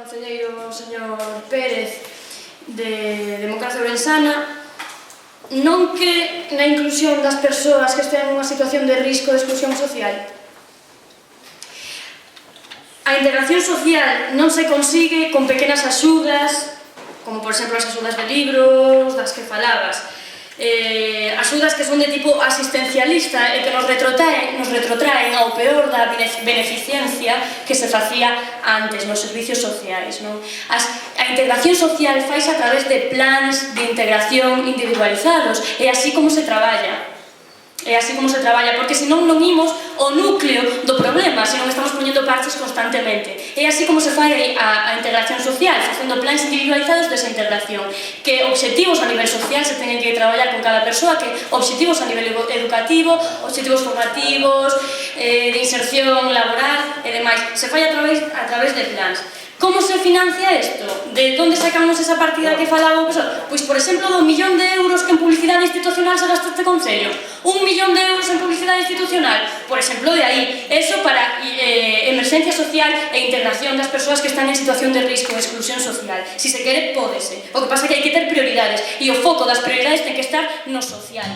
concelleiro señor Pérez de Democracia Ourensana, non que na inclusión das persoas que estén nunha situación de risco de exclusión social. A integración social non se consigue con pequenas axudas, como por exemplo as axudas de libros, das que falabas, axudas que son de tipo asistencialista e que nos retrotraen ao peor da beneficencia que se facía antes nos servicios sociais. A integración social faise a través de plans de integración individualizados, é así como se traballa. É así como se traballa, porque senón non imos ao núcleo do problema, senón estamos poñendo parches constantemente. É así como se fai a integración social, facendo plans individualizados desa integración, que obxectivos a nivel social se teñen que traballar con cada persoa, que obxectivos a nivel educativo, obxectivos formativos, de inserción laboral e demais. Se fai a través de plans. Como se financia isto? De onde sacamos esa partida que falaba o profesor? Pois, por exemplo, do 1 millón de euros que en publicidade institucional se gasta este concello. 1 millón de euros en publicidade institucional, por exemplo, de aí. Eso para emerxencia social e integración das persoas que están en situación de risco e exclusión social. Si se quere, pódese. O que pasa é que hai que ter prioridades. E o foco das prioridades ten que estar no social.